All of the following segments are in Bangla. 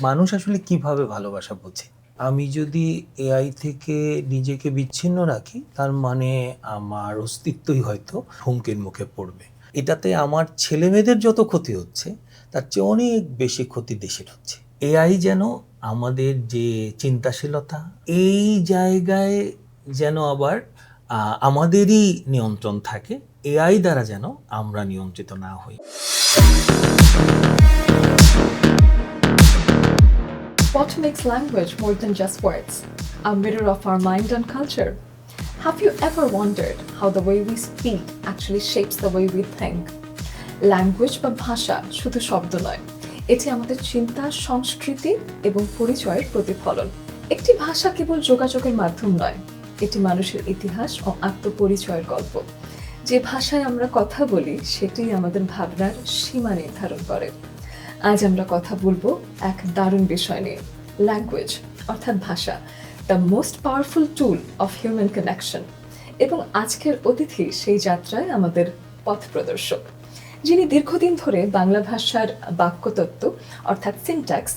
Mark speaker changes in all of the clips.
Speaker 1: মানুষ আসলে কিভাবে ভালোবাসা বোঝে? আমি যদি এআই থেকে নিজেকে বিচ্ছিন্ন রাখি, তার মানে আমার অস্তিত্বই হয়তো হুমকির মুখে পড়বে। এটাতে আমার ছেলেমেয়েদের যত ক্ষতি হচ্ছে, তার চেয়ে অনেক বেশি ক্ষতি দেশের হচ্ছে। এআই যেন আমাদের যে চিন্তাশীলতা, এই জায়গায় যেন আবার আমাদেরই নিয়ন্ত্রণ থাকে। এআই দ্বারা যেন আমরা নিয়ন্ত্রিত না হই।
Speaker 2: What makes language more than just words? A mirror of our mind and culture? Have you ever wondered how the way we speak actually shapes the way we think? Language বা ভাষা শুধু শব্দ নয়, এটি আমাদের চিন্তা, সংস্কৃতি এবং পরিচয়ের প্রতিফলন। একটি ভাষা কেবল যোগাযোগের মাধ্যম নয়, এটি মানুষের ইতিহাস ও আত্মপরিচয়ের গল্প। যে ভাষায় আমরা কথা বলি সেটাই আমাদের ভাবনার সীমা নির্ধারণ করে। আজ আমরা কথা বলবো এক দারুণ বিষয় নিয়ে, ল্যাঙ্গুয়েজ অর্থাৎ ভাষা, the most powerful tool of human connection. এবং আজকের অতিথি সেই যাত্রায় আমাদের পথ প্রদর্শক, যিনি দীর্ঘদিন ধরে বাংলা ভাষার বাক্যতত্ত্ব অর্থাৎ সিনট্যাক্স,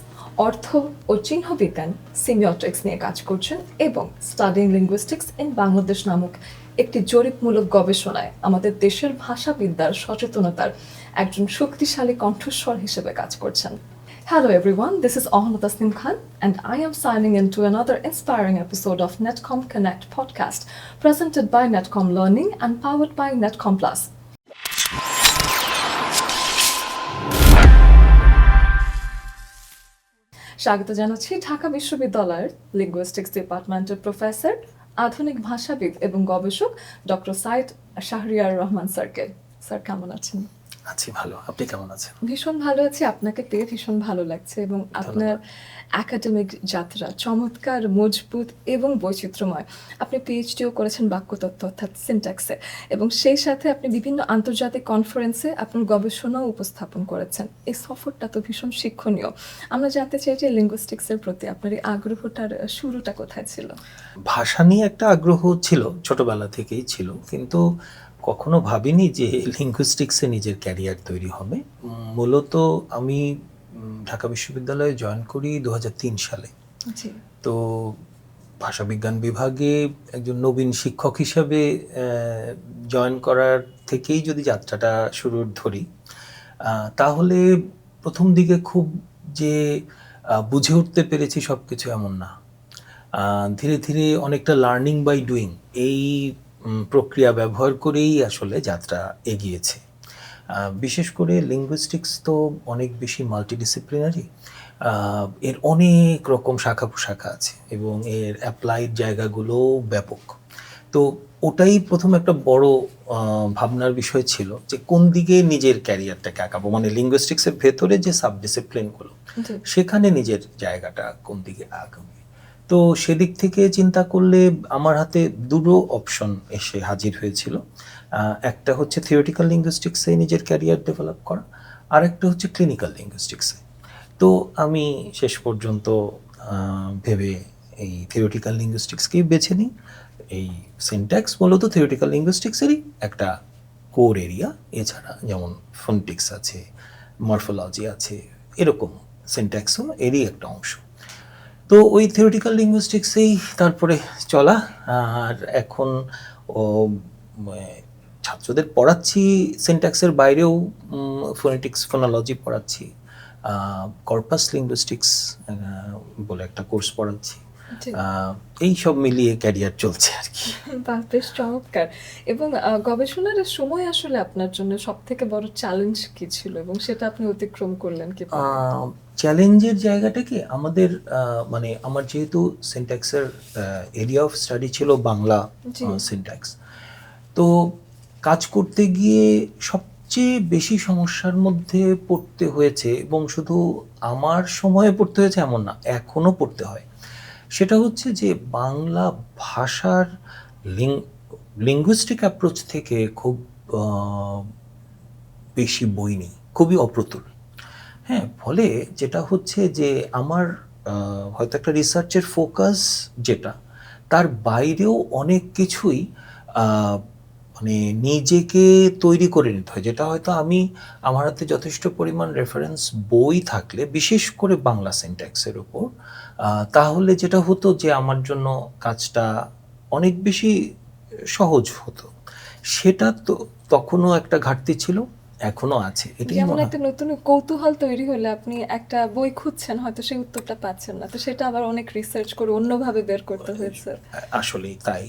Speaker 2: অর্থ ও চিহ্নবিজ্ঞান সিমিওটিক্স নিয়ে কাজ করছেন এবং স্টাডিং লিঙ্গুইস্টিক্স ইন বাংলাদেশ নামক একটি জরিপমূলক গবেষণায় আমাদের দেশের ভাষাবিদ্যার সচেতনতার একজন শক্তিশালী কণ্ঠস্বর হিসেবে কাজ করছেন। Hello everyone, this is Ahna Tasnim Khan and I am signing into another inspiring episode of Netcom Connect podcast presented by Netcom Learning and powered by Netcom Plus. স্বাগত জানাচ্ছি ঢাকা বিশ্ববিদ্যালয়ের লিঙ্গুইস্টিক্স ডিপার্টমেন্টের প্রফেসর, আধুনিক ভাষাবিদ এবং গবেষক ডক্টর সাইদ শাহরিয়ার রহমান স্যারকে। স্যার কেমন আছেন?
Speaker 1: আছি ভালো, আপনি কেমন আছেন?
Speaker 2: ভীষণ ভালো আছি, আপনাকে পেয়ে ভীষণ ভালো লাগছে এবং আপনার একাডেমিক যাত্রা চমৎকার, মজবুত এবং বৈচিত্র্যময়। আপনি পিএইচডিও করেছেন বাক্যতত্ত্ব অর্থাৎ সিনট্যাক্সে এবং সেই সাথে আপনি বিভিন্ন আন্তর্জাতিক কনফারেন্সে আপনার গবেষণাও উপস্থাপন করেছেন। এই সফরটা তো ভীষণ শিক্ষণীয়। আমরা জানতে চাই যে লিঙ্গুইস্টিক্সের প্রতি আপনার এই আগ্রহটার শুরুটা কোথায় ছিল?
Speaker 1: ভাষা নিয়ে একটা আগ্রহ ছিল, ছোটবেলা থেকেই ছিল, কিন্তু কখনো ভাবিনি যে লিঙ্গুইস্টিক্সে নিজের ক্যারিয়ার তৈরি হবে। মূলত আমি ঢাকা বিশ্ববিদ্যালয়ে জয়েন করি 2003 সালে। তো ভাষাবিজ্ঞান বিভাগে একজন নবীন শিক্ষক হিসাবে জয়েন করার থেকেই যদি যাত্রাটা শুরুর ধরি, তাহলে প্রথম দিকে খুব যে বুঝে উঠতে পেরেছি সব কিছু এমন না। ধীরে ধীরে অনেকটা লার্নিং বাই ডুইং এই প্রক্রিয়া ব্যবহার করেই আসলে যাত্রা এগিয়েছে। বিশেষ করে লিঙ্গুইস্টিক্স তো অনেক বেশি মাল্টিডিসিপ্লিনারি, এর অনেক রকম শাখা প্রশাখা আছে এবং এর অ্যাপ্লাইড জায়গাগুলোও ব্যাপক। তো ওটাই প্রথম একটা বড় ভাবনার বিষয় ছিল যে কোন দিকে নিজের ক্যারিয়ারটাকে আঁকাবো, মানে লিঙ্গুইস্টিক্সের ভেতরে যে সাবডিসিপ্লিনগুলো সেখানে নিজের জায়গাটা কোন দিকে আঁকাবো। তো সেদিক থেকে চিন্তা করলে আমার হাতে দুটো অপশন এসে হাজির হয়েছিল। একটা হচ্ছে থিওরিটিক্যাল লিঙ্গুইস্টিক্সে নিজের ক্যারিয়ার ডেভেলপ করা, আর একটা হচ্ছে ক্লিনিক্যাল লিঙ্গুইস্টিক্সে। তো আমি শেষ পর্যন্ত ভেবে এই থিওরিটিক্যাল লিঙ্গুইস্টিক্সকেই বেছে নিই। এই সিনট্যাক্স মূলত থিওরিটিক্যাল লিঙ্গুইস্টিক্সেরই একটা কোর এরিয়া, এছাড়া যেমন ফোনেটিক্স আছে, মরফোলজি আছে, এরকম সিনট্যাক্সও এরই একটা অংশ। তো ওই থিওরিটিক্যাল লিঙ্গুইস্টিক্সেই তারপরে চলা, আর এখন ছাত্রদের পড়াচ্ছি সিনট্যাক্সের বাইরেও ফোনেটিক্স, ফোনোলজি পড়াচ্ছি, কর্পাস লিঙ্গুইস্টিক্স বলে একটা কোর্স পড়াচ্ছি। এই সব মিলিয়ে ক্যারিয়ার চলছে আর কি।
Speaker 2: বেশ চমৎকার। এবং গবেষণার সময় আসলে আপনার জন্য সব থেকে বড় চ্যালেঞ্জ কি ছিল এবং সেটা আপনি অতিক্রম করলেন কি?
Speaker 1: চ্যালেঞ্জের জায়গাটা কি, আমাদের মানে আমার যেহেতু সিনট্যাক্সের এরিয়া অফ স্টাডি ছিল বাংলা সিনট্যাক্স, তো কাজ করতে গিয়ে সবচেয়ে বেশি সমস্যার মধ্যে পড়তে হয়েছে, এবং শুধু আমার সময়ে পড়তে হয়েছে এমন না, এখনও পড়তে হয়। সেটা হচ্ছে যে বাংলা ভাষার লিঙ্গুইস্টিক অ্যাপ্রোচ থেকে খুব বেশি বই নেই, খুবই অপ্রতুল। হ্যাঁ, ফলে যেটা হচ্ছে যে আমার হয়তো একটা রিসার্চের ফোকাস যেটা, তার বাইরেও অনেক কিছুই মানে নিজেকে তৈরি করে নিতে হয়, যেটা হয়তো আমার হাতে যথেষ্ট পরিমাণ রেফারেন্স বই থাকলে, বিশেষ করে বাংলা সিনট্যাক্সের উপর, তাহলে যেটা হতো যে আমার জন্য কাজটা অনেক বেশি সহজ হতো। সেটা তো তখনও একটা ঘাটতি ছিল, এখনো আছে, এটাই
Speaker 2: যেমন
Speaker 1: মনে
Speaker 2: একটা
Speaker 1: হয়।
Speaker 2: নতুন কৌতূহল তৈরি হলে আপনি একটা বই খুঁজছেন, হয়তো সেই উত্তরটা পাচ্ছেন না, তো সেটা আবার অনেক রিসার্চ করে অন্যভাবে বের করতে হয়েছে।
Speaker 1: আসলেই তাই।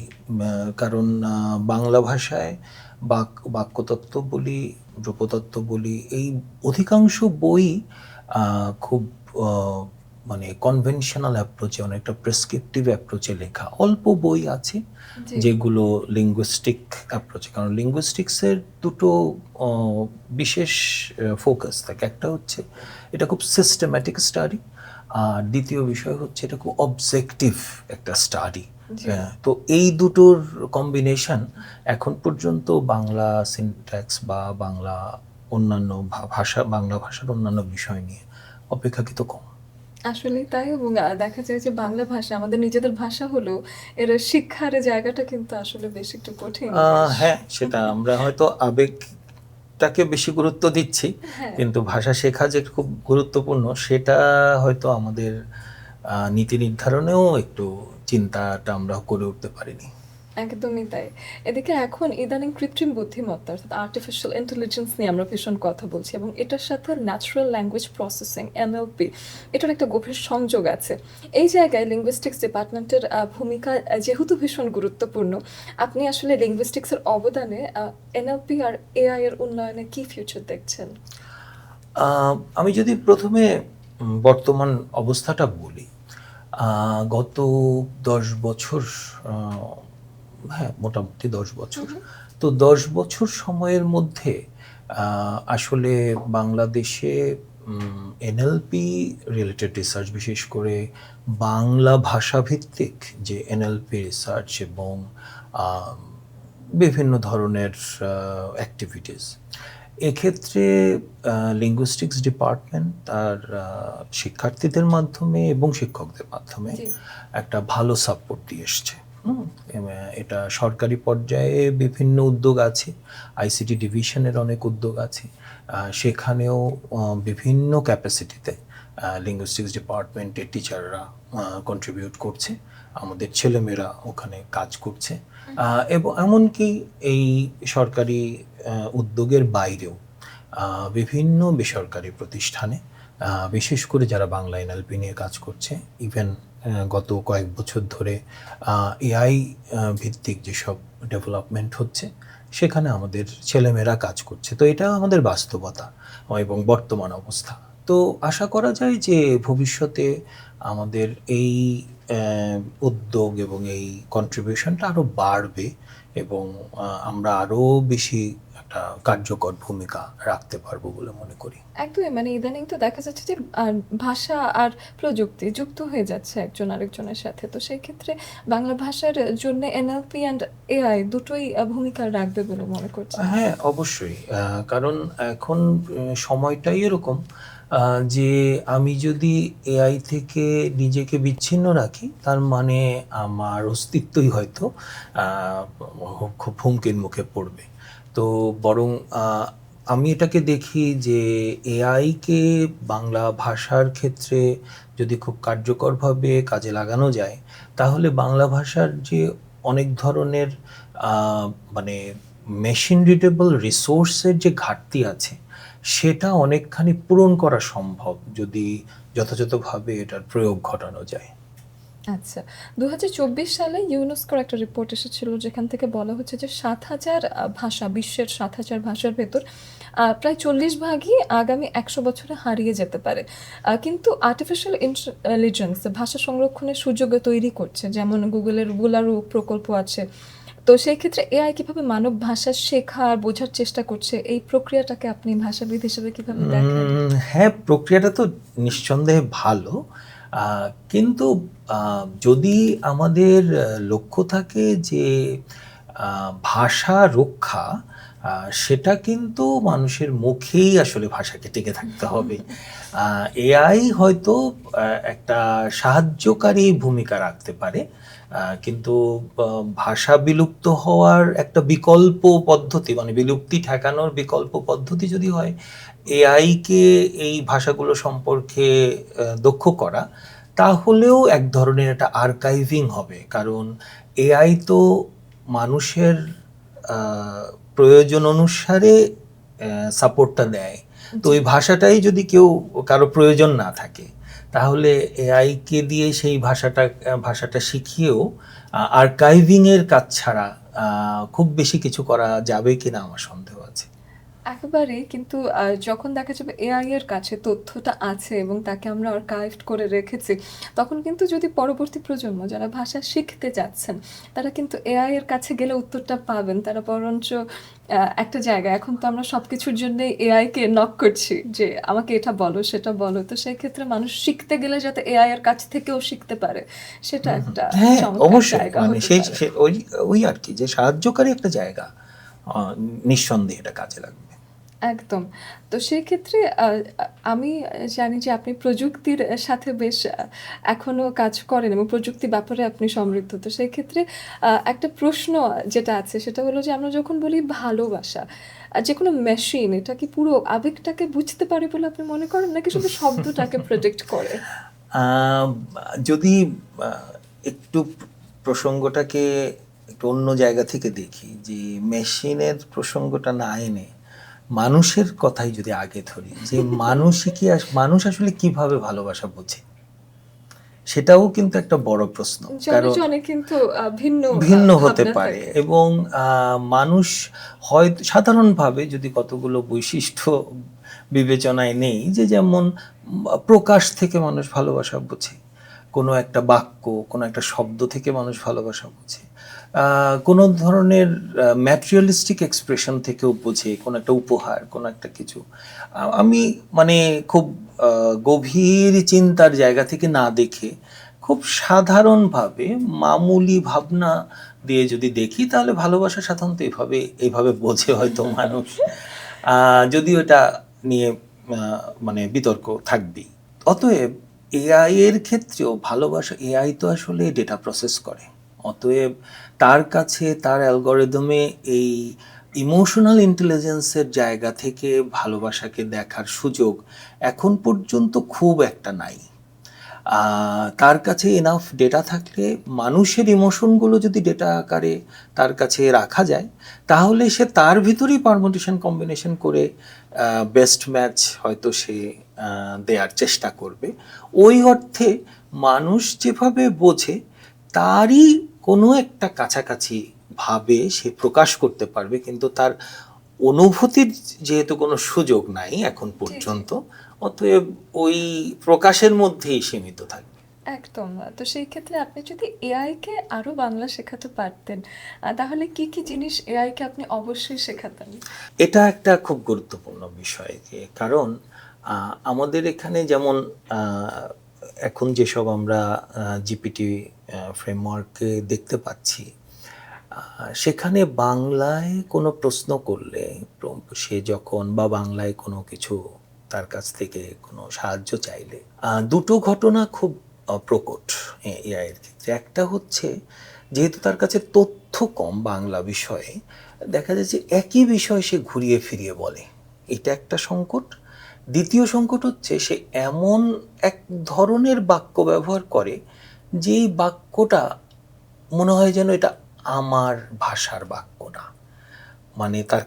Speaker 1: কারণ বাংলা ভাষায় বাক্যতত্ত্ব বলি, রূপতত্ত্ব বলি, এই অধিকাংশ বই খুব আহ, মানে কনভেনশনাল অ্যাপ্রোচে, অনেকটা প্রেসক্রিপটিভ অ্যাপ্রোচে লেখা। অল্প বই আছে
Speaker 2: জি।
Speaker 1: যেগুলো লিঙ্গুইস্টিক অ্যাপ্রোচে, কারণ লিঙ্গুইস্টিক্সের দুটো বিশেষ ফোকাস থাকে। একটা হচ্ছে এটা খুব সিস্টেম্যাটিক স্টাডি, আর দ্বিতীয় বিষয় হচ্ছে এটা খুব অবজেক্টিভ একটা স্টাডি।
Speaker 2: জি।
Speaker 1: তো এই দুটোর কম্বিনেশন এখন পর্যন্ত বাংলা সিনট্যাক্স বা বাংলা অন্যান্য বাংলা ভাষার অন্যান্য বিষয় নিয়ে অপেক্ষাকৃত কম।
Speaker 2: আসলেই তাই, এবং দেখা যায় যে বাংলা ভাষা আমাদের নিজেদের ভাষা হলেও এর শিক্ষার জায়গাটা কিন্তু আসলে বেশ একটু কঠিন বেশ।
Speaker 1: হ্যাঁ, সেটা আমরা হয়তো আবেগটাকে বেশি গুরুত্ব দিচ্ছি,
Speaker 2: হ্যাঁ।
Speaker 1: কিন্তু ভাষা শেখা যে খুব গুরুত্বপূর্ণ সেটা হয়তো আমাদের নীতি নির্ধারণেও একটু চিন্তাটা আমরা করে উঠতে পারিনি।
Speaker 2: একদমই তাই। এদিকে এখন ইদানিং কৃত্রিম বুদ্ধিমত্তা অর্থাৎ আর্টিফিশিয়াল ইন্টেলিজেন্স নিয়ে আমরা ভীষণ কথা বলছি, এবং এটার সাথে ন্যাচারাল ল্যাঙ্গুয়েজ প্রসেসিং NLP এটার একটা গভীর সংযোগ আছে। এই জায়গায় লিঙ্গুইস্টিক্স ডিপার্টমেন্টের ভূমিকা যেহেতু ভীষণ গুরুত্বপূর্ণ, আপনি আসলে লিঙ্গুইস্টিক্সের অবদানে NLP আর AI এর উন্নয়নে কি ফিউচার দেখছেন?
Speaker 1: আমি যদি প্রথমে বর্তমান অবস্থাটা বলি, গত 10 বছর, হ্যাঁ মোটামুটি 10 বছর, তো 10 বছর সময়ের মধ্যে আসলে বাংলাদেশে এনএলপি রিলেটেড রিসার্চ, বিশেষ করে বাংলা ভাষাভিত্তিক যে এনএলপি রিসার্চ এবং আহ, বিভিন্ন ধরনের অ্যাক্টিভিটিস, এক্ষেত্রে লিঙ্গুইস্টিক্স ডিপার্টমেন্ট তার শিক্ষার্থীদের মাধ্যমে এবং শিক্ষকদের মাধ্যমে
Speaker 2: জি।
Speaker 1: একটা ভালো সাপোর্ট দিয়ে এসছে। এবং এটা সরকারি পর্যায়ে বিভিন্ন উদ্যোগ আছে, আইসিটি ডিভিশনের অনেক উদ্যোগ আছে, সেখানেও বিভিন্ন ক্যাপাসিটিতে লিঙ্গুইস্টিক্স ডিপার্টমেন্টের টিচাররা কন্ট্রিবিউট করছে, আমাদের ছেলেমেয়েরা ওখানে কাজ করছে। এবং এমনকি এই সরকারি উদ্যোগের বাইরেও বিভিন্ন বেসরকারি প্রতিষ্ঠানে, বিশেষ করে যারা বাংলা এনএলপি নিয়ে কাজ করছে, ইভেন গত কয়েক বছর ধরে এআই ভিত্তিক যেসব ডেভেলপমেন্ট হচ্ছে সেখানে আমাদের ছেলেমেয়েরা কাজ করছে। তো এটা আমাদের বাস্তবতা এবং বর্তমান অবস্থা। তো আশা করা যায় যে ভবিষ্যতে আমাদের এই উদ্যোগ এবং এই কন্ট্রিবিউশনটা আরও বাড়বে, এবং আমরা আরও বেশি একটা কার্যকর ভূমিকা রাখতে পারবো বলে মনে করি।
Speaker 2: একদমই, মানে ইদানিং তো দেখা যাচ্ছে যে ভাষা আর প্রযুক্তি যুক্ত হয়ে যাচ্ছে একজন আরেকজনের সাথে। তো সেই ক্ষেত্রে বাংলা ভাষার জন্য NLP অ্যান্ড AI দুটোই ভূমিকা রাখবে বলে মনে করছেন?
Speaker 1: হ্যাঁ, অবশ্যই। কারণ এখন সময়টাই এরকম যে আমি যদি এআই থেকে নিজেকে বিচ্ছিন্ন রাখি, তার মানে আমার অস্তিত্বই হয়তো খুব হুমকির মুখে পড়বে। তো বরং আমি এটাকে দেখি যে এআইকে বাংলা ভাষার ক্ষেত্রে যদি খুব কার্যকরভাবে কাজে লাগানো যায়, তাহলে বাংলা ভাষার যে অনেক ধরনের মানে মেশিন রিডেবল রিসোর্সের যে ঘাটতি আছে, সেটা অনেকখানি পূরণ করা সম্ভব যদি যথাযথভাবে এটার প্রয়োগ ঘটানো যায়।
Speaker 2: আচ্ছা। ২০২৪ সালে ইউনেস্কোর একটা রিপোর্ট এসেছিল, যেখান থেকে বলা হচ্ছে যে ৭,০০০ ভাষা, বিশ্বের ৭,০০০ ভাষার ভেতর প্রায় ৪০ ভাগই আগামী ১০০ বছরে হারিয়ে যেতে পারে। কিন্তু আর্টিফিশিয়াল ইন্টেলিজেন্স ভাষা সংরক্ষণের সুযোগও তৈরি করছে। যেমন গুগলের বুলারু প্রকল্প আছে। তো সেই ক্ষেত্রে AI কিভাবে মানব ভাষা শেখা আর বোঝার চেষ্টা করছে, এই প্রক্রিয়াটাকে আপনি ভাষাবিদ হিসেবে কিভাবে দেখেন?
Speaker 1: হ্যাঁ, প্রক্রিয়াটা তো নিঃসন্দেহে ভালো। কিন্তু যদি আমাদের লক্ষ্য থাকে যে ভাষা রক্ষা, সেটা কিন্তু মানুষের মুখেই আসলে ভাষাকে টিকে থাকতে হবে। এআই হয়তো একটা সাহায্যকারী ভূমিকা রাখতে পারে, কিন্তু ভাষা বিলুপ্ত হওয়ার একটা বিকল্প পদ্ধতি, মানে বিলুপ্তি ঠেকানোর বিকল্প পদ্ধতি যদি হয় এআইকে এই ভাষাগুলো সম্পর্কে দক্ষ করা, তাহলেও এক ধরনের একটা আর্কাইভিং হবে। কারণ এআই তো মানুষের প্রয়োজন অনুসারে সাপোর্টটা দেয়। তো ওই ভাষাটাই যদি কারো প্রয়োজন না থাকে, তাহলে এআইকে দিয়ে সেই ভাষাটা শিখিয়েও আর্কাইভিংয়ের কাজ ছাড়া খুব বেশি কিছু করা যাবে কিনা আমার সন্দেহ আছে।
Speaker 2: একেবারেই, কিন্তু যখন দেখা যাবে এআই এর কাছে তথ্যটা আছে এবং তাকে আমরা আর্কাইভড করে রেখেছি, তখন কিন্তু যদি পরবর্তী প্রজন্ম যারা ভাষা শিখতে যাচ্ছেন, তারা কিন্তু এআই এর কাছে গেলে উত্তরটা পাবেন। তারা বরঞ্চ একটা জায়গায়, এখন তো আমরা সবকিছুর জন্যই এআই কে নক করছি যে আমাকে এটা বলো, সেটা বলো। তো সেই ক্ষেত্রে মানুষ শিখতে গেলে যাতে এআই এর কাছ থেকেও শিখতে পারে, সেটা একটা
Speaker 1: হ্যাঁ,
Speaker 2: চমৎকার
Speaker 1: অবশ্যই,
Speaker 2: জায়গা
Speaker 1: মানে
Speaker 2: হতে
Speaker 1: সেই
Speaker 2: পারে।
Speaker 1: ওই আর কি, যে সাহায্যকারী একটা জায়গা, নিঃসন্দেহে এটা কাজে লাগবে।
Speaker 2: একদম। তো সেক্ষেত্রে আমি জানি যে আপনি প্রযুক্তির সাথে বেশ এখনো কাজ করেন এবং প্রযুক্তি ব্যাপারে আপনি সমৃদ্ধ। তো সেক্ষেত্রে একটা প্রশ্ন যেটা আছে সেটা হলো যে আমরা যখন বলি ভালোবাসা, যেকোনো মেশিন এটা কি পুরো আবেগটাকে বুঝতে পারে বলে আপনি মনে করেন? নাকি শুধু শব্দটাকে প্রেডিক্ট করে?
Speaker 1: আহ, যদি একটু প্রসঙ্গটাকে একটু অন্য জায়গা থেকে দেখি, যে মেশিনের প্রসঙ্গটা না এনে মানুষের কথাই যদি আগে ধরি, যে মানুষ আসলে কিভাবে ভালোবাসা বোঝে, সেটাও কিন্তু একটা বড় প্রশ্ন।
Speaker 2: জনে
Speaker 1: কারণ
Speaker 2: জনে কিন্তু ভিন্ন
Speaker 1: ভিন্ন হতে
Speaker 2: ভাবনা
Speaker 1: পারে,
Speaker 2: থাকে।
Speaker 1: এবং মানুষ হয়তো সাধারণভাবে যদি কতগুলো বৈশিষ্ট্য বিবেচনায় নেই, যে যেমন প্রকাশ থেকে মানুষ ভালোবাসা বোঝে, কোনো একটা বাক্য, কোনো একটা শব্দ থেকে মানুষ ভালোবাসা বোঝে, কোনো ধরনের ম্যাটেরিয়ালিস্টিক এক্সপ্রেশন থেকেও বোঝে, কোনো একটা উপহার, কোনো একটা কিছু। আমি মানে খুব গভীর চিন্তার জায়গা থেকে না দেখে খুব সাধারণভাবে মামুলি ভাবনা দিয়ে যদি দেখি, তাহলে ভালোবাসা সাধারণত এইভাবে বোঝে হয়তো মানুষ। যদিও এটা নিয়ে মানে বিতর্ক থাকবেই। অতএব এআই এর ক্ষেত্রেও ভালোবাসা, এআই তো আসলে ডেটা প্রসেস করে, অতএব তার কাছে তার অ্যালগরিদমে এই ইমোশনাল ইন্টেলিজেন্সের জায়গা থেকে ভালোবাসাকে দেখার সুযোগ এখন পর্যন্ত খুব একটা নাই। তার কাছে এনাফ ডেটা থাকলে, মানুষের ইমোশনগুলো যদি ডেটা আকারে তার কাছে রাখা যায়, তাহলে সে তার ভিতরেই পারমুটেশন কম্বিনেশন করে বেস্ট ম্যাচ হয়তো সে দেওয়ার চেষ্টা করবে। ওই অর্থে মানুষ যেভাবে বোঝে তারই কোনো একটা কাছাকাছি ভাবে সে প্রকাশ করতে পারবে, কিন্তু তার অনুভূতির যেহেতু কোনো সুযোগ নাই এখন পর্যন্ত, অতএব ওই প্রকাশের মধ্যেই সীমিত থাকবে।
Speaker 2: একদম। তো সেই ক্ষেত্রে আপনি যদি এআই কে আরো বাংলা শেখাতে পারতেন, তাহলে কি, কি জিনিস এআই কে আপনি অবশ্যই শেখাতেন?
Speaker 1: এটা একটা খুব গুরুত্বপূর্ণ বিষয়, কারণ আমাদের এখানে যেমন এখন যেসব আমরা জিপিটি ফ্রেমওয়ার্কে দেখতে পাচ্ছি, সেখানে বাংলায় কোনো প্রশ্ন করলে সে যখন, বা বাংলায় কোনো কিছু তার কাছ থেকে কোনো সাহায্য চাইলে, দুটো ঘটনা খুব প্রকট এআই এর ক্ষেত্রে। একটা হচ্ছে, যেহেতু তার কাছে তথ্য কম বাংলা বিষয়ে, দেখা যাচ্ছে একই বিষয় সে ঘুরিয়ে ফিরিয়ে বলে, এটা একটা সংকট। দ্বিতীয় সংকট হচ্ছে, সে এমন এক ধরনের বাক্য ব্যবহার করে যেই বাক্যটা মনে হয় যেন এটা আমার ভাষার বাক্য না, মানে তার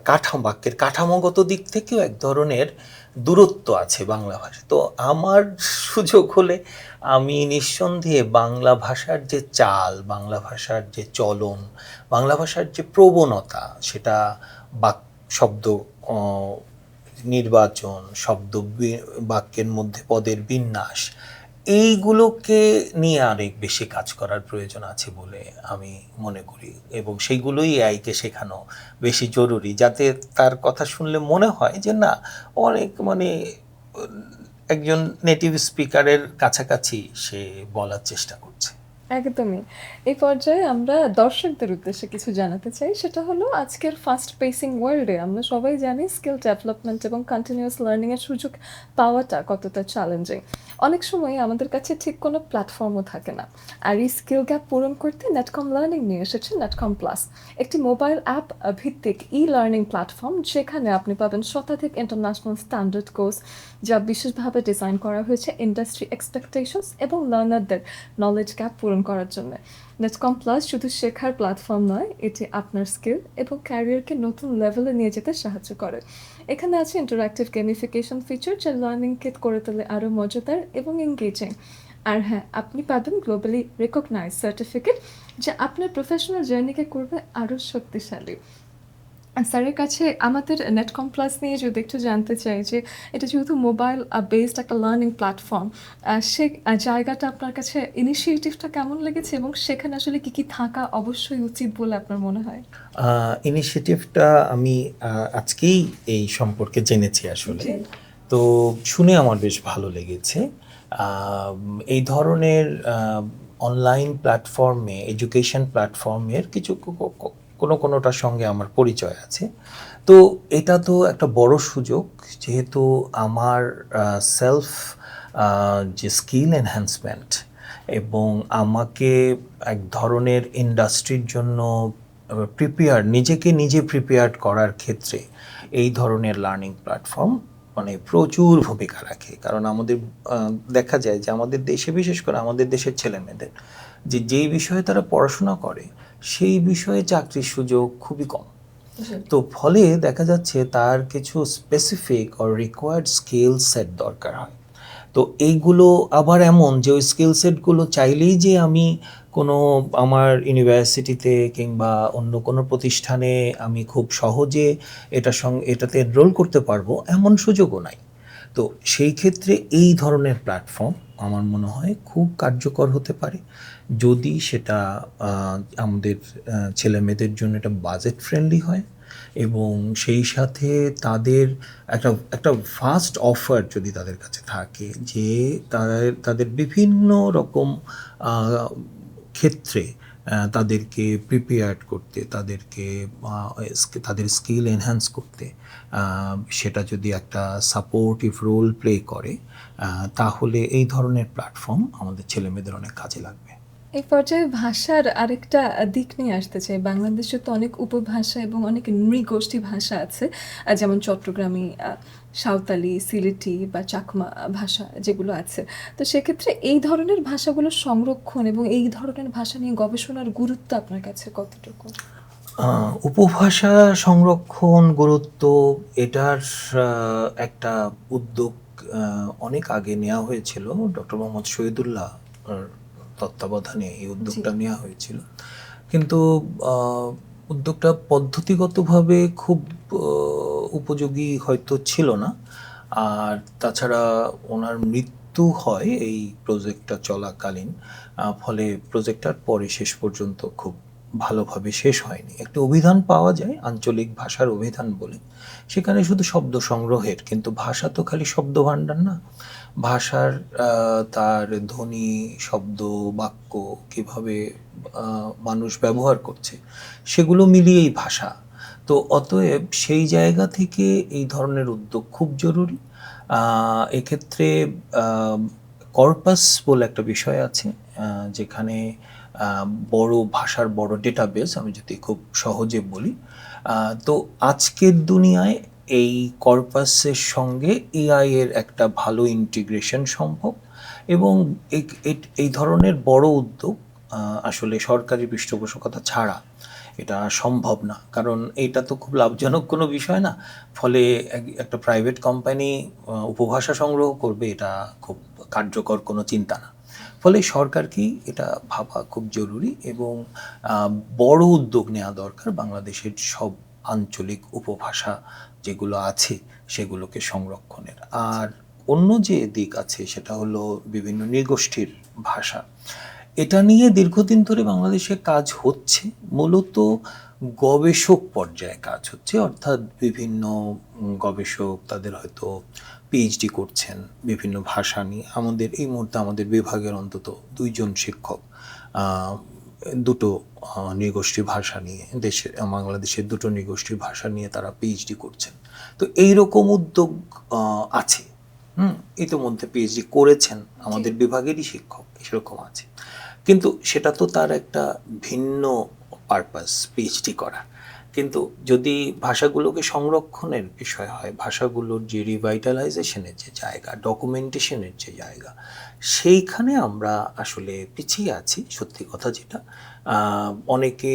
Speaker 1: বাক্যের কাঠামোগত দিক থেকেও এক ধরনের দূরত্ব আছে বাংলা ভাষা। তো আমার সুযোগ হলে আমি নিঃসন্দেহে বাংলা ভাষার যে চাল, বাংলা ভাষার যে চলন, বাংলা ভাষার যে প্রবণতা, সেটা শব্দ নির্বাচন, বাক্যের মধ্যে পদের বিন্যাস, এইগুলোকে নিয়ে অনেক বেশি কাজ করার প্রয়োজন আছে বলে আমি মনে করি, এবং সেইগুলোই এআইকে শেখানো বেশি জরুরি, যাতে তার কথা শুনলে মনে হয় যে না, অনেক মানে একজন নেটিভ স্পিকারের কাছাকাছি সে বলার চেষ্টা করছে।
Speaker 2: একদমই। এই পর্যায়ে আমরা দর্শকদের উদ্দেশ্যে কিছু জানাতে চাই। সেটা হলো আজকের ফাস্ট পেসিং ওয়ার্ল্ডে আমরা সবাই জানি স্কিল ডেভেলপমেন্ট এবং কন্টিনিউয়াস লার্নিং এর সুযোগ পাওয়াটা কতটা চ্যালেঞ্জিং। অনেক সময় আমাদের কাছে ঠিক কোনো প্ল্যাটফর্মও থাকে না। আর এই স্কিল গ্যাপ পূরণ করতে নেটকম লার্নিং নিয়ে এসেছে নেটকম প্লাস। একটি মোবাইল অ্যাপ ভিত্তিক ই-লার্নিং প্ল্যাটফর্ম যেখানে আপনি পাবেন শতাধিক ইন্টারন্যাশনাল স্ট্যান্ডার্ড কোর্স যা বিশেষভাবে ডিজাইন করা হয়েছে ইন্ডাস্ট্রি এক্সপেকটেশনস এবং লার্নারদের নলেজ গ্যাপ পূরণ করার জন্য। নেটকম প্লাস শুধু শেখার প্ল্যাটফর্ম নয়, এটি আপনার স্কিল এবং ক্যারিয়ারকে নতুন লেভেলে নিয়ে যেতে সাহায্য করে। এখানে আছে ইন্টারঅ্যাক্টিভ গেমিফিকেশন ফিচার যা লার্নিংকে করে তোলে আরও মজাদার এবং এঙ্গেজিং। আর হ্যাঁ, আপনি পাবেন গ্লোবালি রেকগনাইজ সার্টিফিকেট যা আপনার প্রফেশনাল জার্নিকে করবে আরও শক্তিশালী। স্যারের কাছে আমাদের নেটকম প্লাস নিয়ে যদি একটু জানতে চাই যে এটা যেহেতু মোবাইল বেসড একটা লার্নিং প্ল্যাটফর্ম, সে জায়গাটা আপনার কাছে ইনিশিয়েটিভটা কেমন লেগেছে এবং সেখানে আসলে কি থাকা অবশ্যই উচিত বলে আপনার মনে হয়?
Speaker 1: ইনিশিয়েটিভটা আমি আজকেই এই সম্পর্কে জেনেছি আসলে।
Speaker 2: জি।
Speaker 1: তো শুনে আমার বেশ ভালো লেগেছে। এই ধরনের অনলাইন প্ল্যাটফর্মে, এডুকেশন প্ল্যাটফর্মের কিছু কোনোটার সঙ্গে আমার পরিচয় আছে। তো এটা তো একটা বড় সুযোগ, যেহেতু আমার সেলফ যে স্কিল এনহ্যান্সমেন্ট এবং আমাকে এক ধরনের ইন্ডাস্ট্রির জন্য নিজেকে নিজে প্রিপেয়ার করার ক্ষেত্রে এই ধরনের লার্নিং প্ল্যাটফর্ম মানে প্রচুর ভূমিকা রাখে। কারণ আমাদের দেখা যায় যে আমাদের দেশে, বিশেষ করে আমাদের দেশের ছেলেমেয়েদের যেই বিষয়ে তারা পড়াশোনা করে সেই বিষয়ে চাকরির সুযোগ খুবই কম। তো ফলে দেখা যাচ্ছে তার কিছু specific or required skill set দরকার হয়। তো এইগুলো আবার এমন যে ওই স্কিল সেটগুলো চাইলেই যে আমি কোনো আমার ইউনিভার্সিটিতে কিংবা অন্য কোনো প্রতিষ্ঠানে আমি খুব সহজে এটাতে এনরোল করতে পারবো এমন সুযোগও নাই। তো সেই ক্ষেত্রে এই ধরনের প্ল্যাটফর্ম আমার মনে হয় খুব কার্যকর হতে পারে যদি সেটা আমাদের ছেলেমেয়েদের জন্য এটা বাজেট ফ্রেন্ডলি হয় এবং সেই সাথে তাদের একটা ফাস্ট অফার যদি তাদের কাছে থাকে যে তাদের বিভিন্ন রকম ক্ষেত্রে তাদেরকে প্রিপেয়ার্ড করতে, তাদের স্কিল এনহ্যান্স করতে সেটা যদি একটা সাপোর্টিভ রোল প্লে করে, তাহলে এই ধরনের প্ল্যাটফর্ম আমাদের ছেলেমেয়েদের অনেক কাজে লাগবে।
Speaker 2: এই পর্যায়ে ভাষার আরেকটা দিক নিয়ে আসতে চাই। বাংলাদেশে তো অনেক উপভাষা এবং অনেক নৃগোষ্ঠী ভাষা আছে। যেমন চট্টগ্রামী, সাঁওতালি, সিলেটি বা চাকমা ভাষা যেগুলো আছে। তো সেক্ষেত্রে এই ধরনের ভাষাগুলোর সংরক্ষণ এবং এই ধরনের ভাষা নিয়ে গবেষণার গুরুত্ব আপনার কাছে কতটুকু?
Speaker 1: উপভাষা সংরক্ষণ গুরুত্ব এটার একটা উদ্যোগ অনেক আগে নেওয়া হয়েছিল। ডক্টর মোহাম্মদ শহীদুল্লাহ তত্ত্বাবধানে এই উদ্যোগটা নেওয়া হয়েছিল, কিন্তু উদ্যোগটা পদ্ধতিগতভাবে খুব উপযোগী হয়তো ছিল না। আর তাছাড়া ওনার মৃত্যু হয় এই প্রজেক্টটা চলাকালীন, ফলে প্রজেক্টটার পরে শেষ পর্যন্ত খুব ভালোভাবে শেষ হয়নি। একটা অভিধান পাওয়া যায়, আঞ্চলিক ভাষার অভিধান বলে, সেখানে শুধু শব্দ সংগ্রহের, কিন্তু ভাষা তো খালি শব্দ ভাণ্ডার না। ভাষার তার ধ্বনি, শব্দ, বাক্য কীভাবে মানুষ ব্যবহার করছে সেগুলো মিলিয়েই ভাষা। তো অতএব সেই জায়গা থেকে এই ধরনের উদ্যোগ খুব জরুরি। এক্ষেত্রে কর্পাস বলে একটা বিষয় আছে, যেখানে ভাষার বড় ডেটাবেস, আমি যদি খুব সহজে বলি। তো আজকের দুনিয়ায় এই কর্পাসের সঙ্গে এআই এর একটা ভালো ইন্টিগ্রেশন সম্ভব এবং এই ধরনের বড় উদ্যোগ আসলে সরকারি পৃষ্ঠপোষকতা ছাড়া এটা সম্ভব না, কারণ এটা তো খুব লাভজনক কোনো বিষয় না। ফলে একটা প্রাইভেট কোম্পানি উপভাষা সংগ্রহ করবে, এটা খুব কার্যকর কোনো চিন্তা না। ফলে সরকারকেই এটা ভাবা খুব জরুরি এবং বড় উদ্যোগ নেওয়া দরকার বাংলাদেশের সব আঞ্চলিক উপভাষা যেগুলো আছে সেগুলোকে সংরক্ষণের। আর অন্য যে দিক আছে সেটা হলো বিভিন্ন নৃগোষ্ঠীর ভাষা। এটা নিয়ে দীর্ঘদিন ধরে বাংলাদেশে কাজ হচ্ছে, মূলত গবেষক পর্যায়ে কাজ হচ্ছে, অর্থাৎ বিভিন্ন গবেষক তাদের হয়তো পিএইচডি করছেন বিভিন্ন ভাষা নিয়ে। এই মুহূর্তে আমাদের বিভাগের অন্তত 2 জন শিক্ষক দুটো নৃগোষ্ঠীর ভাষা নিয়ে বাংলাদেশের দুটো নৃগোষ্ঠীর ভাষা নিয়ে তারা পিএইচডি করছেন। তো এইরকম উদ্যোগ আছে। ইতিমধ্যে পিএইচডি করেছেন আমাদের বিভাগেরই শিক্ষক, সেরকম আছে। কিন্তু সেটা তো তার একটা ভিন্ন পারপাস পিএইচডি করা। কিন্তু যদি ভাষাগুলোকে সংরক্ষণের বিষয় হয়, ভাষাগুলোর যে রিভাইটালাইজেশনের যে জায়গা, ডকুমেন্টেশনের যে জায়গা, সেইখানে আমরা আসলে পিছিয়ে আছি, সত্যি কথা যেটা। অনেকে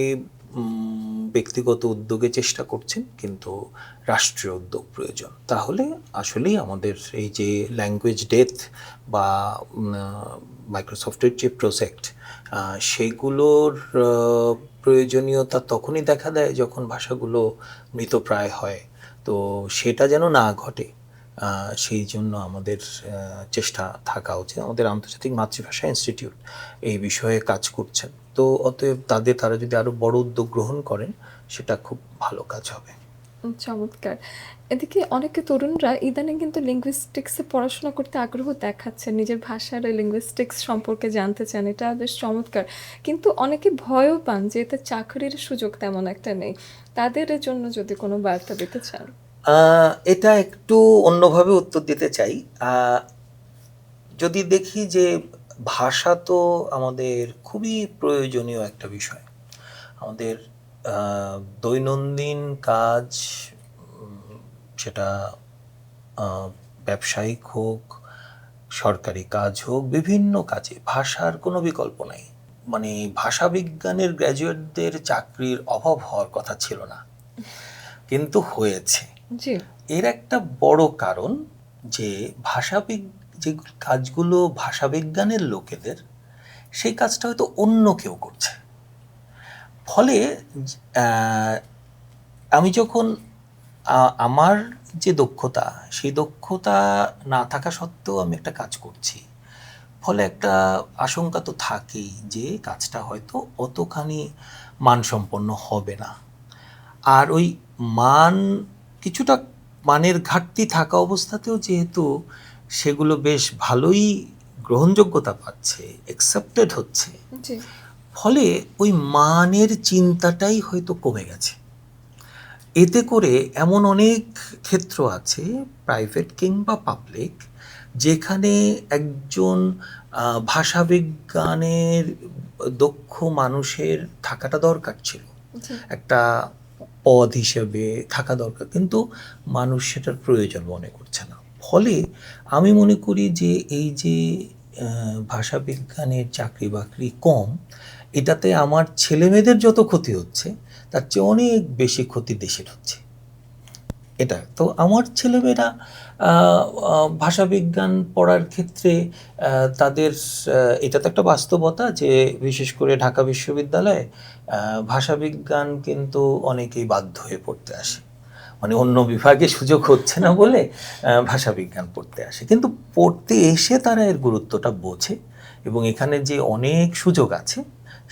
Speaker 1: ব্যক্তিগত উদ্যোগে চেষ্টা করছেন, কিন্তু রাষ্ট্রীয় উদ্যোগ প্রয়োজন। তাহলে আসলেই আমাদের এই যে ল্যাঙ্গুয়েজ ডেথ বা মাইক্রোসফটের যে প্রজেক্ট, সেগুলোর প্রয়োজনীয়তা তখনই দেখা দেয় যখন ভাষাগুলো মৃতপ্রায় হয়। তো সেটা যেন না ঘটে, সেই জন্য আমাদের চেষ্টা থাকা উচিত। আমাদের আন্তর্জাতিক মাতৃভাষা ইনস্টিটিউট এই বিষয়ে কাজ করছেন। তো অতএব তারা যদি আরও বড় উদ্যোগ গ্রহণ করেন, সেটা খুব ভালো কাজ হবে।
Speaker 2: চমৎকার। এদিকে অনেকে তরুণরা ইদানিং কিন্তু লিঙ্গুইস্টিক্সে পড়াশোনা করতে আগ্রহ দেখাচ্ছেন, নিজের ভাষার লিঙ্গুইস্টিক্স সম্পর্কে জানতে চান, এটা বেশ চমৎকার। কিন্তু অনেকে ভয়ও পান যে এতে চাকরির সুযোগ তেমন একটা নেই। তাদের জন্য যদি কোনো বার্তা দিতে চান?
Speaker 1: এটা একটু অন্যভাবে উত্তর দিতে চাই। যদি দেখি যে ভাষা তো আমাদের খুবই প্রয়োজনীয় একটা বিষয়। আমাদের দৈনন্দিন কাজ, সেটা ব্যবসায়িক হোক, সরকারি কাজ হোক, বিভিন্ন কাজে ভাষার কোনো বিকল্প নাই। মানে ভাষা বিজ্ঞানের গ্র্যাজুয়েটদের চাকরির অভাব হওয়ার কথা ছিল না, কিন্তু হয়েছে। এর একটা বড় কারণ যে যে কাজগুলো ভাষা বিজ্ঞানের লোকেদের, সেই কাজটা হয়তো অন্য কেউ করছে। ফলে আমি যখন আমার যে দক্ষতা, সেই দক্ষতা না থাকা সত্ত্বেও আমি একটা কাজ করছি, ফলে একটা আশঙ্কা তো থাকেই যে কাজটা হয়তো অতখানি মানসম্পন্ন হবে না। আর ওই কিছুটা মানের ঘাটতি থাকা অবস্থাতেও যেহেতু সেগুলো বেশ ভালোই গ্রহণযোগ্যতা পাচ্ছে, অ্যাকসেপ্টেড হচ্ছে, ফলে ওই মানের চিন্তাটাই হয়তো কমে গেছে। এতে করে এমন অনেক ক্ষেত্র আছে, প্রাইভেট কিংবা পাবলিক, যেখানে একজন ভাষাবিজ্ঞানের দক্ষ মানুষের থাকাটা দরকার ছিল, একটা পদ হিসেবে থাকা দরকার, কিন্তু মানুষ সেটার প্রয়োজন মনে করছে না। ফলে আমি মনে করি যে এই যে ভাষাবিজ্ঞানের চাকরি বাকরি কম, এটাতে আমার ছেলেমেয়েদের যত ক্ষতি হচ্ছে, তার চেয়ে অনেক বেশি ক্ষতি দেশের হচ্ছে। এটা তো আমার ছেলেমেয়েরা ভাষাবিজ্ঞান পড়ার ক্ষেত্রে তাদের, এটা তো একটা বাস্তবতা যে বিশেষ করে ঢাকা বিশ্ববিদ্যালয়ে ভাষাবিজ্ঞান কিন্তু অনেকেই বাধ্য হয়ে পড়তে আসে। মানে অন্য বিভাগে সুযোগ হচ্ছে না বলে ভাষাবিজ্ঞান পড়তে আসে, কিন্তু পড়তে এসে তারা এর গুরুত্বটা বোঝে এবং এখানে যে অনেক সুযোগ আছে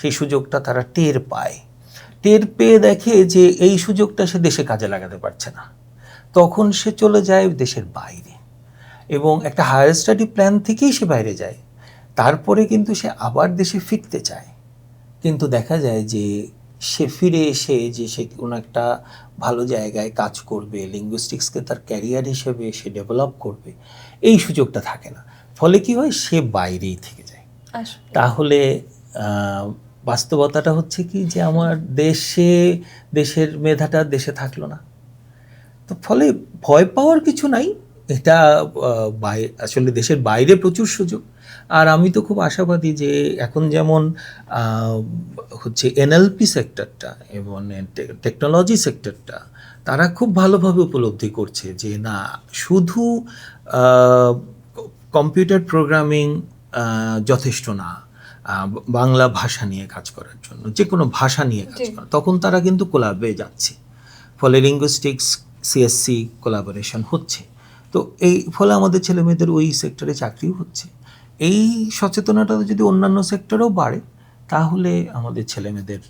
Speaker 1: সেই সুযোগটা তারা টের পেয়ে দেখে যে এই সুযোগটা সে দেশে কাজে লাগাতে পারছে না, তখন সে চলে যায় দেশের বাইরে এবং একটা হায়ার স্টাডি প্ল্যান থেকেই সে বাইরে যায়। তারপরে কিন্তু সে আবার দেশে ফিরতে চায়, কিন্তু দেখা যায় যে সে ফিরে এসে যে সে কোনো একটা ভালো জায়গায় কাজ করবে, লিঙ্গুইস্টিক্সকে তার ক্যারিয়ার হিসেবে সে ডেভেলপ করবে, এই সুযোগটা থাকে না। ফলে কি হয়, সে বাইরেই থেকে যায়। তাহলে বাস্তবতাটা হচ্ছে কি যে আমার দেশের মেধাটা দেশে থাকলো না। তো ফলে ভয় পাওয়ার কিছু নাই, এটা আসলে দেশের বাইরে প্রচুর সুযোগ। আর আমি তো খুব আশাবাদী যে এখন যেমন হচ্ছে এনএলপি সেক্টরটা এবং টেকনোলজি সেক্টরটা তারা খুব ভালোভাবে উপলব্ধি করছে যে না, শুধু কম্পিউটার প্রোগ্রামিং যথেষ্ট না বাংলা ভাষা নিয়ে কাজ করার জন্য, যে কোনো ভাষা নিয়ে কাজ করা, তখন তারা কিন্তু কোলাবে যাচ্ছে। ফলে লিঙ্গুইস্টিক্স সিএসসি কোলাবোরেশন হচ্ছে। তো এই ফলে আমাদের ছেলেমেয়েদের ওই সেক্টরে চাকরিও হচ্ছে। এই সচেতনতা যদি অন্যান্য সেক্টরেও বাড়ে, তাহলে আমাদের ছেলেমেয়েদের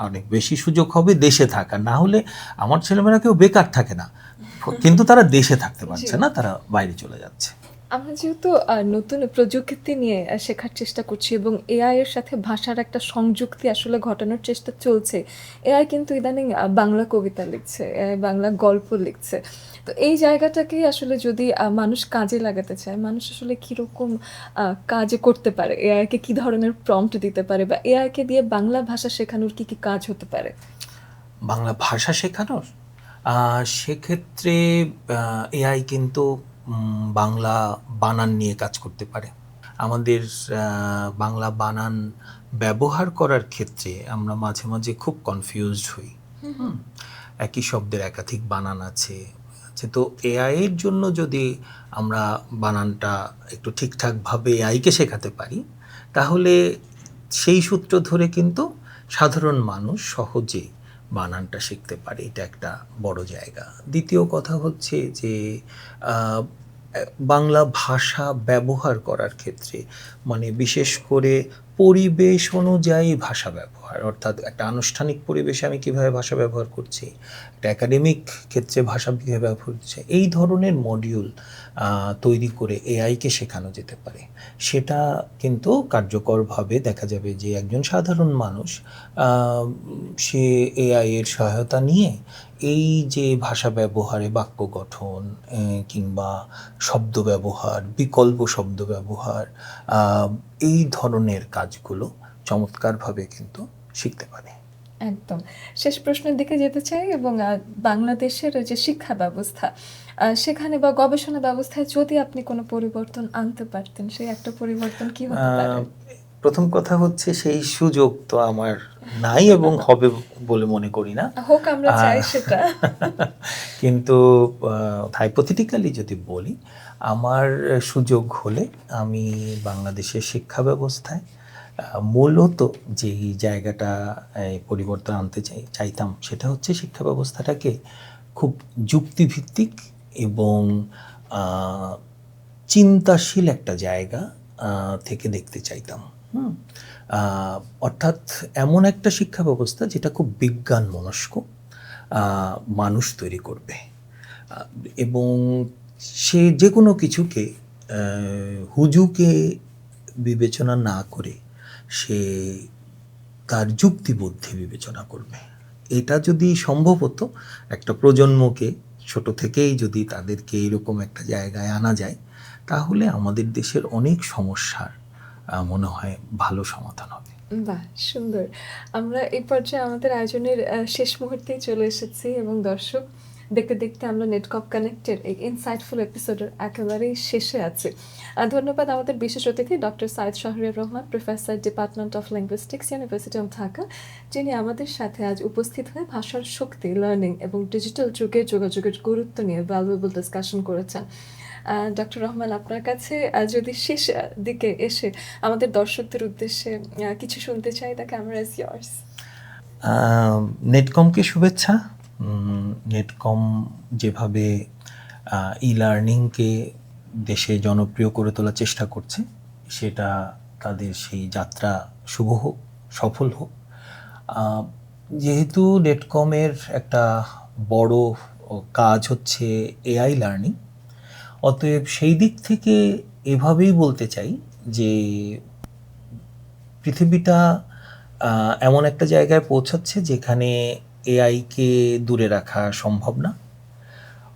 Speaker 1: অনেক বেশি সুযোগ হবে দেশে থাকা। না হলে আমার ছেলেমেয়েরা কেউ বেকার থাকে না, কিন্তু তারা দেশে থাকতে পারছে না, তারা বাইরে চলে যাচ্ছে।
Speaker 2: আমরা যেহেতু নতুন প্রযুক্তি নিয়ে শেখার চেষ্টা করছি এবং এআই এর সাথে ভাষার একটা সংযুক্তি আসলে ঘটানোর চেষ্টা চলছে। এআই কিন্তু ইদানিং বাংলা কবিতা লিখছে, এআই বাংলা গল্প লিখছে। তো এই জায়গাটাকেই আসলে যদি মানুষ কাজে লাগাতে চায়, মানুষ আসলে কিরকম কাজ করতে পারে? এআই কে কি ধরনের প্রম্পট দিতে পারে বা এআই কে দিয়ে বাংলা ভাষা শেখানোর কি কাজ হতে পারে?
Speaker 1: বাংলা ভাষা শেখানোর সেক্ষেত্রে এআই কিন্তু বাংলা বানান নিয়ে কাজ করতে পারে। আমাদের বাংলা বানান ব্যবহার করার ক্ষেত্রে আমরা মাঝে মাঝে খুব কনফিউজড হই। হুম, একই শব্দের একাধিক বানান আছে। তো এআই এর জন্য যদি আমরা বানানটা একটু ঠিকঠাকভাবে এআইকে শেখাতে পারি, তাহলে সেই সূত্র ধরে কিন্তু সাধারণ মানুষ সহজে বানানটা শিখতে পারে। এটা একটা বড় জায়গা। দ্বিতীয় কথা হচ্ছে যে আহ, বাংলা ভাষা ব্যবহার করার ক্ষেত্রে মানে বিশেষ করে পরিবেশ অনুযায়ী ভাষা ব্যবহার, অর্থাৎ একটা আনুষ্ঠানিক পরিবেশে আমি কিভাবে ভাষা ব্যবহার করছি, একটা একাডেমিক ক্ষেত্রে ভাষা কীভাবে ব্যবহার করছে, এই ধরনের মডিউল তৈরি করে এআইকে শেখানো যেতে পারে। সেটা কিন্তু কার্যকরভাবে দেখা যাবে যে একজন সাধারণ মানুষ সে এআই এর সহায়তা নিয়ে এই যে ভাষা ব্যবহারে বাক্য গঠন কিংবা শব্দ ব্যবহার, বিকল্প শব্দ ব্যবহার, এই ধরনের কাজগুলো চমৎকারভাবে কিন্তু শিখতে পারে।
Speaker 2: একদম। শেষ প্রশ্নের দিকে যেতে চাই এবং বাংলাদেশের যে শিক্ষা ব্যবস্থা, সেখানে বা গবেষণা ব্যবস্থায় যদি আপনি কোনো পরিবর্তন আনতে পারতেন, সেই একটা পরিবর্তন কি হতে পারে?
Speaker 1: প্রথম কথা হচ্ছে সেই সুযোগ তো আমার নাই এবং হবে বলে মনে করি না।
Speaker 2: হোক, আমরা চাই সেটা।
Speaker 1: কিন্তু হাইপোথেটিক্যালি যদি বলি, আমার সুযোগ হলে আমি বাংলাদেশের শিক্ষা ব্যবস্থায় মূলত যেই জায়গাটা পরিবর্তন আনতে চাইতাম সেটা হচ্ছে শিক্ষা ব্যবস্থাটাকে খুব যুক্তিভিত্তিক এবং চিন্তাশীল একটা জায়গা থেকে দেখতে চাইতাম। অর্থাৎ এমন একটা শিক্ষা ব্যবস্থা যেটা খুব বিজ্ঞান মনস্ক মানুষ তৈরি করবে এবং সে যে কোনো কিছুকে হুজুকে বিবেচনা না করে সে তার যুক্তিবুদ্ধি বিবেচনা করবে। এটা যদি সম্ভব হতো, একটা প্রজন্মকে ছোট থেকেই যদি তাদেরকে এরকম একটা জায়গায় আনা যায়, তাহলে আমাদের দেশের অনেক সমস্যার মনে হয় ভালো সমাধান হবে।
Speaker 2: বাহ! সুন্দর। আমরা এই পর্যায়ে আমাদের আয়োজনের শেষ মুহূর্তেই চলে এসেছি এবং দর্শক দেখতে, দেখতে আমরা নেটকপ কানেক্টের এই ইনসাইটফুল এপিসোডের একেবারেই শেষে আছি। ধন্যবাদ আমাদের বিশেষ অতিথি doctor Saeed Shahriar Rahman, professor, department of linguistics, university of Dhaka, যিনি আমাদের সাথে আজ উপস্থিত হয়ে ভাষার শক্তি, লার্নিং এবং ডিজিটাল যুগে যোগাযোগের গুরুত্ব নিয়ে ভ্যালুয়েবল ডিসকাশন করেছেন। ডক্টর রহমান, আপনার কাছে যদি শেষ দিকে এসে আমাদের দর্শকদের উদ্দেশ্যে কিছু শুনতে চাই, দ্য ক্যামেরা ইজ ইয়ার্স।
Speaker 1: নেটকমকে শুভেচ্ছা। নেটকম যেভাবে ই লার্নিংকে দেশে জনপ্রিয় করে তোলার চেষ্টা করছে, সেটা তাদের সেই যাত্রা শুভ হোক, সফল হোক। যেহেতু নেটকমের একটা বড় কাজ হচ্ছে এআই লার্নিং, অতএব সেই দিক থেকে এভাবেই বলতে চাই যে পৃথিবীটা এমন একটা জায়গায় পৌঁছাচ্ছে যেখানে এআইকে দূরে রাখা সম্ভব না।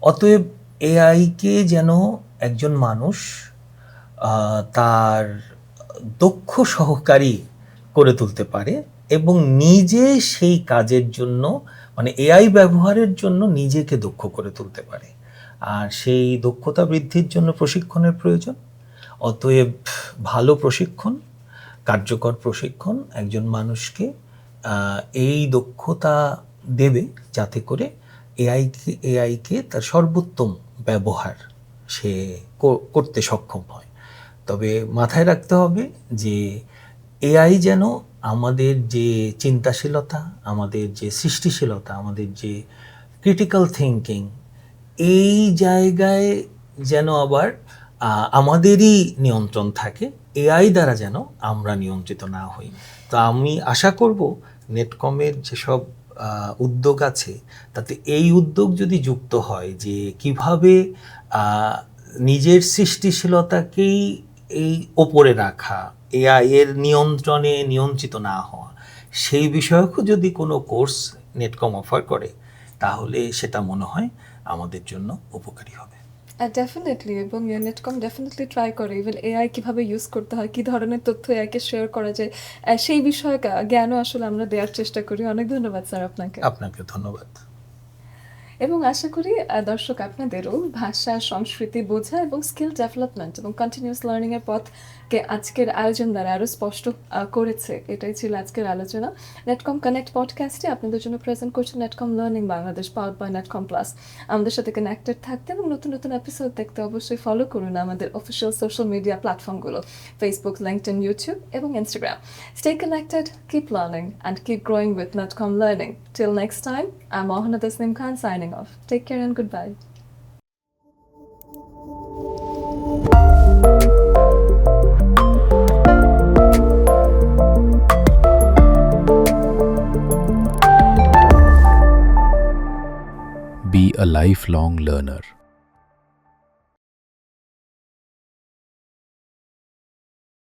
Speaker 1: অতএব এআইকে যেন একজন মানুষ তার দক্ষ সহকারী করে তুলতে পারে এবং নিজে সেই কাজের জন্য মানে এআই ব্যবহারের জন্য নিজেকে দক্ষ করে তুলতে পারে। আর সেই দক্ষতা বৃদ্ধির জন্য প্রশিক্ষণের প্রয়োজন। অতএব ভালো প্রশিক্ষণ, কার্যকর প্রশিক্ষণ একজন মানুষকে এই দক্ষতা দেবে যাতে করে এআইকে তার সর্বোত্তম ব্যবহার সে করতে সক্ষম হয়। তবে মাথায় রাখতে হবে যে এআই যেন আমাদের যে চিন্তাশীলতা, আমাদের যে সৃষ্টিশীলতা, আমাদের যে ক্রিটিক্যাল থিঙ্কিং, এই জায়গায় যেন আবার আমাদেরই নিয়ন্ত্রণ থাকে, এআই দ্বারা যেন আমরা নিয়ন্ত্রিত না হই। তো আমি আশা করব নেটকমের যেসব উদ্যোগ আছে তাতে এই উদ্যোগ যদি যুক্ত হয় যে কিভাবে নিজের সৃষ্টিশীলতাকেই এই ওপরে রাখা, এআই এর নিয়ন্ত্রণে নিয়ন্ত্রিত না হওয়া, সেই বিষয়কও যদি কোনো কোর্স নেটকম অফার করে তাহলে সেটা মনে হয় আমাদের জন্য উপকারী হবে।
Speaker 2: ডেফিনেটলি, এবং নেটকম ডেফিনেটলি ট্রাই করে ইভেন এআই কীভাবে ইউজ করতে হয়, কী ধরনের তথ্য এআইকে শেয়ার করা যায়, সেই বিষয়ে জ্ঞানও আসলে আমরা দেওয়ার চেষ্টা করি। অনেক ধন্যবাদ স্যার আপনাকে।
Speaker 1: আপনাকে ধন্যবাদ।
Speaker 2: এবং আশা করি দর্শক আপনাদেরও ভাষা, সংস্কৃতি বোঝা এবং স্কিল ডেভেলপমেন্ট এবং কন্টিনিউয়াস লার্নিংয়ের পথকে আজকের আয়োজন দ্বারা আরও স্পষ্ট করেছে। এটাই ছিল আজকের আলোচনা। নেটকম কানেক্ট পডকাস্টে আপনাদের জন্য প্রেজেন্ট করছে Netcom learning Bangladesh, powered by Netcom plus. আমাদের সাথে কানেক্টেড থাকতে এবং নতুন নতুন এপিসোড দেখতে অবশ্যই ফলো করুন আমাদের অফিসিয়াল সোশ্যাল মিডিয়া প্ল্যাটফর্মগুলো, ফেসবুক, লিঙ্কডইন, ইউটিউব এবং Instagram. Stay connected, keep learning, and keep growing with Netcom Learning. Till next time, I'm Mohana Tasnim Khan signing off. Take care and goodbye.
Speaker 3: Be a lifelong learner.